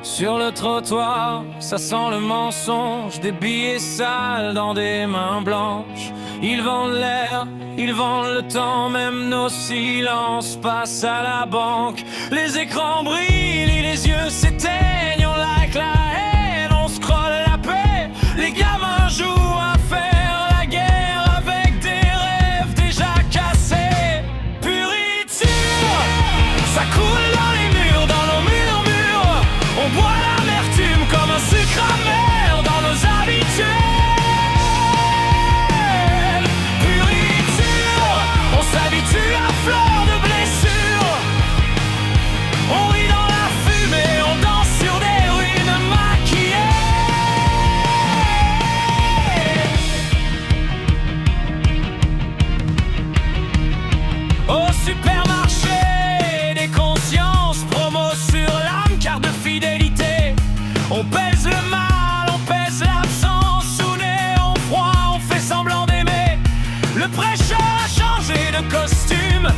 Sur le trottoir, ça sent le mensonge, des billets sales dans des mains blanches. Ils vendent l'air, ils vendent le temps, même nos silences passent à la banque. Les écrans brillent et les yeux s'éteignent, on like la haine, on scrolle la paix. Les gamins jouent à faire la guerre avec des rêves déjà cassés. Puriture, ça coule dans les murs, dans nos murmures. On boit l'amertume comme un sucre amer dans nos habitudes. Puriture, on s'habitue à fleur de blessures. On rit dans la fumée, on danse sur des ruines maquillées. Au supermarché, des consciences, promo sur l'âme, carte de fidélité. On pèse le mal, on pèse l'absence, sous néon froid, on fait semblant d'aimer. Le prêcheur a changé de costume,